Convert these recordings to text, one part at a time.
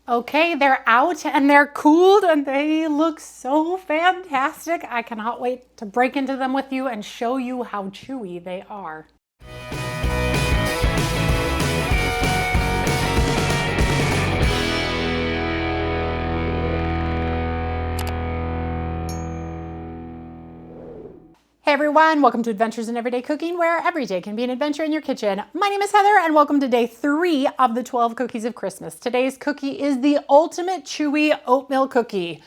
Okay, they're out and they're cooled and they look so fantastic. I cannot wait to break into them with you and show you how chewy they are. Hey everyone, welcome to Adventures in Everyday Cooking, where every day can be an adventure in your kitchen. My name is Heather and welcome to day 3 of the 12 cookies of Christmas. Today's cookie is the ultimate chewy oatmeal cookie.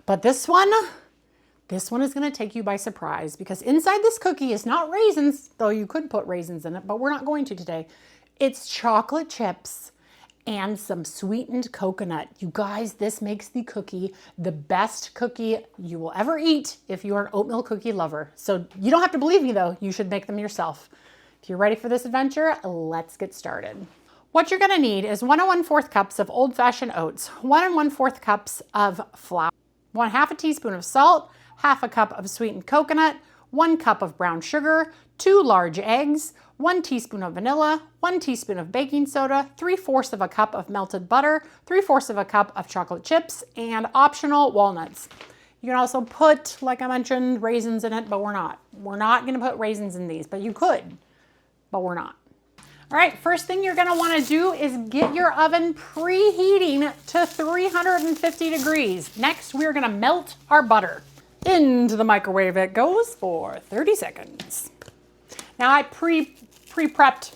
But this one is gonna take you by surprise because inside this cookie is not raisins, though you could put raisins in it, but we're not going to today. It's chocolate chips and some sweetened coconut. You guys, this makes the cookie the best cookie you will ever eat if you are an oatmeal cookie lover. So you don't have to believe me though, you should make them yourself. If you're ready for this adventure, let's get started. What you're gonna need is 1 1/4 cups of old-fashioned oats, 1 1/4 cups of flour, 1/2 teaspoon of salt, 1/2 cup of sweetened coconut, 1 cup of brown sugar, 2 large eggs, 1 teaspoon of vanilla, 1 teaspoon of baking soda, 3/4 of a cup of melted butter, 3/4 of a cup of chocolate chips, and optional walnuts. You can also put, like I mentioned, raisins in it, but we're not. We're not gonna put raisins in these, but you could, but we're not. All right, first thing you're gonna wanna do is get your oven preheating to 350 degrees. Next, we're gonna melt our butter. Into the microwave it goes for 30 seconds. Now I pre-prepped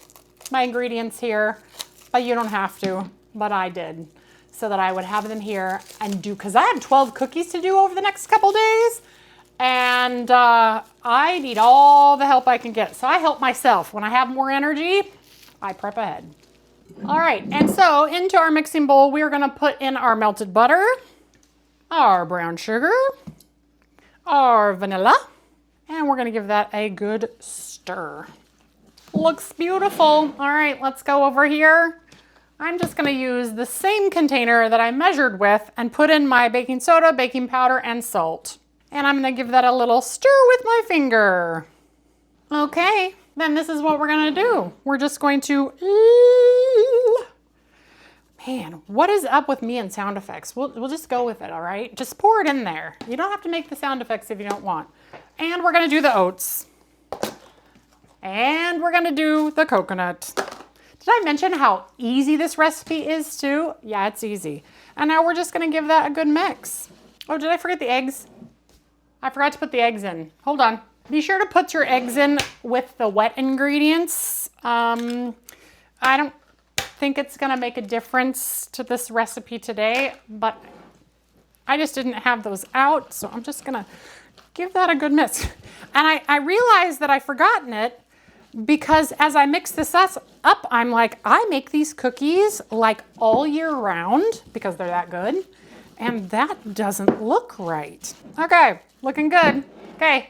my ingredients here, but you don't have to, but I did, so that I would have them here and do, because I have 12 cookies to do over the next couple days, and I need all the help I can get. So I help myself. When I have more energy, I prep ahead. All right, and so into our mixing bowl, we're gonna put in our melted butter, our brown sugar, our vanilla, and we're gonna give that a good stir. Looks beautiful. All right, let's go over here. I'm just gonna use the same container that I measured with and put in my baking soda, baking powder, and salt. And I'm gonna give that a little stir with my finger. Okay, then this is what we're gonna do. We're just going to, man, what is up with me and sound effects? We'll just go with it, all right? Just pour it in there. You don't have to make the sound effects if you don't want. And we're gonna do the oats. And we're gonna do the coconut. Did I mention how easy this recipe is too? Yeah, it's easy. And now we're just gonna give that a good mix. Oh, did I forget the eggs? I forgot to put the eggs in. Hold on. Be sure to put your eggs in with the wet ingredients. I don't think it's gonna make a difference to this recipe today, but I just didn't have those out, so I'm just gonna give that a good mix. And I realized that I've forgotten it because as I mix this up, I'm like, I make these cookies like all year round because they're that good, and that doesn't look right. Okay, looking good. Okay,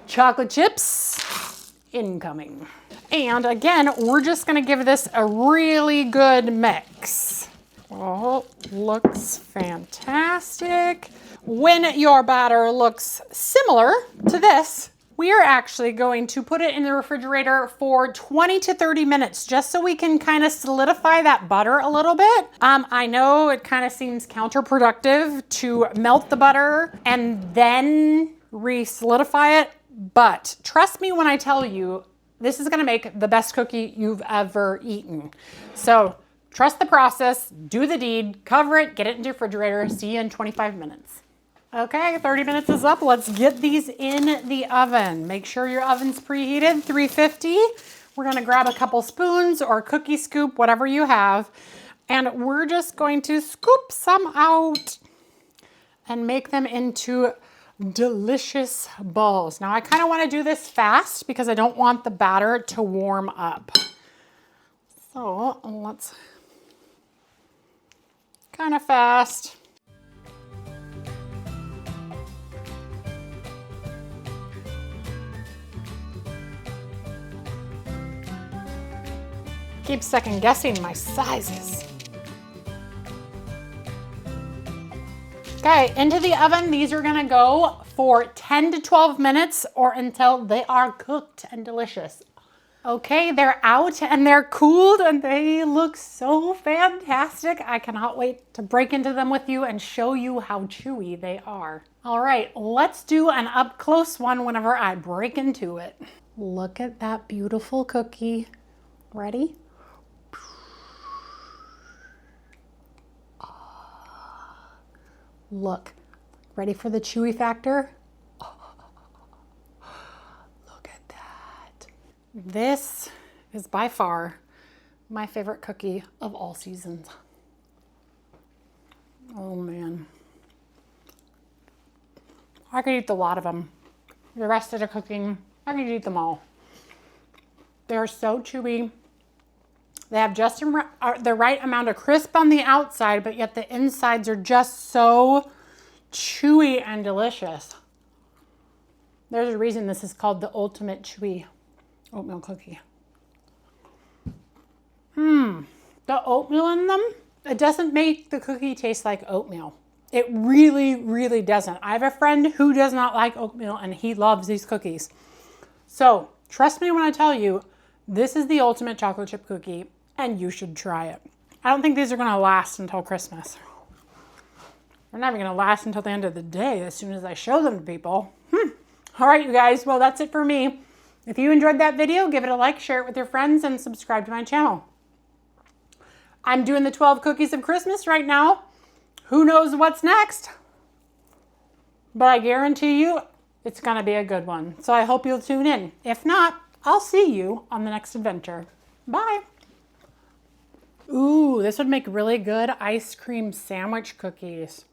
chocolate chips incoming. And again, we're just gonna give this a really good mix. Oh, looks fantastic. When your batter looks similar to this, we are actually going to put it in the refrigerator for 20 to 30 minutes, just so we can kind of solidify that butter a little bit. I know it kind of seems counterproductive to melt the butter and then re-solidify it, but trust me when I tell you, this is gonna make the best cookie you've ever eaten. So trust the process, do the deed, cover it, get it in the refrigerator, see you in 25 minutes. Okay, 30 minutes is up. Let's get these in the oven. Make sure your oven's preheated, 350. We're gonna grab a couple spoons or cookie scoop, whatever you have, and we're just going to scoop some out and make them into delicious balls. Now I kind of want to do this fast because I don't want the batter to warm up. So let's kind of fast. Keep second guessing my sizes. Okay, into the oven, these are gonna go for 10 to 12 minutes or until they are cooked and delicious. Okay, they're out and they're cooled and they look so fantastic. I cannot wait to break into them with you and show you how chewy they are. All right, let's do an up close one whenever I break into it. Look at that beautiful cookie. Ready? Look, ready for the chewy factor? Look at that. This is by far my favorite cookie of all seasons. Oh man. I could eat a lot of them. The rest of the cooking, I could eat them all. They're so chewy. They have just the right amount of crisp on the outside, but yet the insides are just so chewy and delicious. There's a reason this is called the ultimate chewy oatmeal cookie. The oatmeal in them, it doesn't make the cookie taste like oatmeal. It really, really doesn't. I have a friend who does not like oatmeal and he loves these cookies. So trust me when I tell you, this is the ultimate chocolate chip cookie and you should try it. I don't think these are gonna last until Christmas. They're not even gonna last until the end of the day as soon as I show them to people. All right, you guys, well, that's it for me. If you enjoyed that video, give it a like, share it with your friends, and subscribe to my channel. I'm doing the 12 cookies of Christmas right now. Who knows what's next? But I guarantee you it's gonna be a good one. So I hope you'll tune in. If not, I'll see you on the next adventure. Bye. Ooh, this would make really good ice cream sandwich cookies.